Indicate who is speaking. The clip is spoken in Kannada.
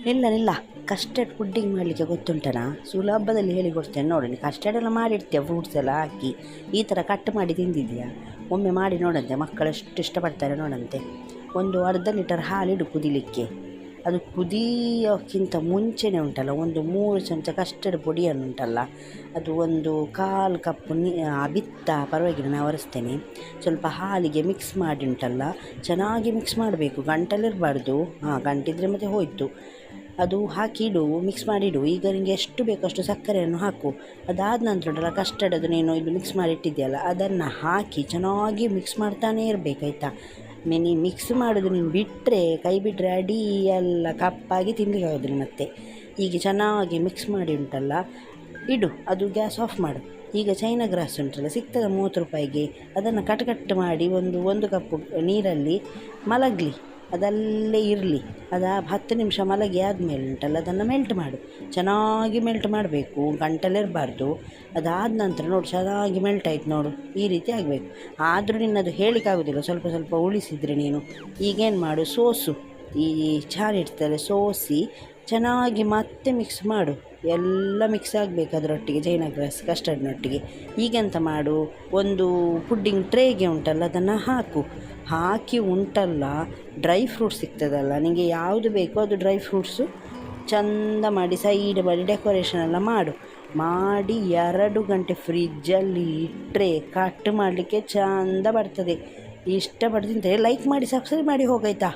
Speaker 1: ನಿಲ್ಲ ಕಸ್ಟರ್ಡ್ ಪುಡ್ಡಿಂಗ್ ಮಾಡಲಿಕ್ಕೆ ಗೊತ್ತುಂಟನಾ? ಸುಲಭದಲ್ಲಿ ಹೇಳಿಕೊಡ್ತೇನೆ ನೋಡಿ. ಕಸ್ಟರ್ಡ್ ಎಲ್ಲ ಮಾಡಿಡ್ತೀಯ, ಫ್ರೂಟ್ಸ್ ಎಲ್ಲ ಹಾಕಿ ಈ ಥರ ಕಟ್ ಮಾಡಿ ತಿಂದಿದ್ಯಾ? ಒಮ್ಮೆ ಮಾಡಿ ನೋಡಂತೆ, ಮಕ್ಕಳು ಎಷ್ಟು ಇಷ್ಟಪಡ್ತಾರೆ ನೋಡಂತೆ. ಒಂದು ಅರ್ಧ ಲೀಟರ್ ಹಾಲಿಡು ಕುದಿಲಿಕ್ಕೆ. ಅದು ಕುದಿಯೋಕ್ಕಿಂತ ಮುಂಚೆನೇ ಉಂಟಲ್ಲ, ಒಂದು 3 ಚಮಚ ಕಸ್ಟರ್ಡ್ ಪುಡಿಯನ್ನು ಉಂಟಲ್ಲ, ಅದು ಒಂದು 1/4 ಕಪ್ ಬಿತ್ತ ಪರವಾಗಿಲ್ಲ, ನಾನು ಒರೆಸ್ತೇನೆ. ಸ್ವಲ್ಪ ಹಾಲಿಗೆ ಮಿಕ್ಸ್ ಮಾಡಿ ಉಂಟಲ್ಲ, ಚೆನ್ನಾಗಿ ಮಿಕ್ಸ್ ಮಾಡಬೇಕು, ಗಂಟಲಿರಬಾರ್ದು. ಗಂಟಿದ್ರೆ ಮತ್ತೆ ಹೋಯಿತು. ಅದು ಹಾಕಿಡು, ಮಿಕ್ಸ್ ಮಾಡಿಡು. ಈಗ ನಿನಗೆ ಎಷ್ಟು ಬೇಕಷ್ಟು ಸಕ್ಕರೆಯನ್ನು ಹಾಕು. ಅದಾದ ನಂತರ ಉಂಟಲ್ಲ ಕಸ್ಟರ್ಡ್, ಅದು ನೀನು ಇದು ಮಿಕ್ಸ್ ಮಾಡಿ ಇಟ್ಟಿದ್ಯಲ್ಲ, ಅದನ್ನು ಹಾಕಿ ಚೆನ್ನಾಗಿ ಮಿಕ್ಸ್ ಮಾಡ್ತಾನೇ ಇರಬೇಕಾಯ್ತಾ. ನೀನು ಮಿಕ್ಸ್ ಮಾಡೋದು ನೀನು ಬಿಟ್ಟರೆ, ಕೈ ಬಿಟ್ಟರೆ ಅಡಿ ಎಲ್ಲ ಕಪ್ಪಾಗಿ ತಿನ್ನಲಿಕ್ಕೆ ಆಗೋದಿಲ್ಲ ಮತ್ತೆ. ಹೀಗೆ ಚೆನ್ನಾಗಿ ಮಿಕ್ಸ್ ಮಾಡಿ ಉಂಟಲ್ಲ ಇಡು, ಅದು ಗ್ಯಾಸ್ ಆಫ್ ಮಾಡು. ಈಗ ಚೈನಾ ಗ್ರಾಸ್ ಉಂಟಲ್ಲ, ಸಿಗ್ತದೆ 30 ರೂಪಾಯಿಗೆ. ಅದನ್ನು ಕಟ್ ಮಾಡಿ ಒಂದು ಕಪ್ಪು ನೀರಲ್ಲಿ ಮಲಗಲಿ, ಅದಲ್ಲೇ ಇರಲಿ. ಅದು 10 ನಿಮಿಷ ಮಲಗಿ ಆದಮೇಲೆ ಉಂಟಲ್ಲ, ಅದನ್ನು ಮೆಲ್ಟ್ ಮಾಡು. ಚೆನ್ನಾಗಿ ಮೆಲ್ಟ್ ಮಾಡಬೇಕು, ಗಂಟಲಿರಬಾರ್ದು. ಅದಾದ ನಂತರ ನೋಡು, ಚೆನ್ನಾಗಿ ಮೆಲ್ಟ್ ಆಯ್ತು ನೋಡು, ಈ ರೀತಿ ಆಗಬೇಕು. ಆದರೂ ನಿನ್ನದು ಹೇಳಿಕ್ಕಾಗೋದಿಲ್ಲ, ಸ್ವಲ್ಪ ಸ್ವಲ್ಪ ಉಳಿಸಿದರೆ ನೀನು. ಈಗೇನು ಮಾಡು, ಸೋಸು, ಈ ಚಾರ್ ಇಡ್ತಾರೆ, ಸೋಸಿ ಚೆನ್ನಾಗಿ ಮತ್ತೆ ಮಿಕ್ಸ್ ಮಾಡು. ಎಲ್ಲ ಮಿಕ್ಸ್ ಆಗಬೇಕು ಅದರೊಟ್ಟಿಗೆ, ಚೈನಾ ಗ್ರಾಸ್ ಕಸ್ಟರ್ಡ್ನೊಟ್ಟಿಗೆ. ಈಗೆಂತ ಮಾಡು, ಒಂದು ಪುಡ್ಡಿಂಗ್ ಟ್ರೇಗೆ ಉಂಟಲ್ಲ, ಅದನ್ನು ಹಾಕಿ ಉಂಟಲ್ಲ, ಡ್ರೈ ಫ್ರೂಟ್ಸ್ ಸಿಗ್ತದಲ್ಲ, ನಿನಗೆ ಯಾವುದು ಬೇಕೋ ಅದು ಡ್ರೈ ಫ್ರೂಟ್ಸು ಚಂದ ಮಾಡಿ ಸೈಡ್ ಮಾಡಿ ಡೆಕೋರೇಷನ್ ಎಲ್ಲ ಮಾಡಿ 2 ಗಂಟೆ ಫ್ರಿಜ್ಜಲ್ಲಿ ಇಟ್ಟರೆ ಕಟ್ ಮಾಡಲಿಕ್ಕೆ ಚಂದ ಬರ್ತದೆ. ಇಷ್ಟಪಟ್ಟು ತಿಂತಾರೆ. ಲೈಕ್ ಮಾಡಿ, ಸಬ್ಸ್ಕ್ರೈಬ್ ಮಾಡಿ ಹೋಗಾಯ್ತಾ.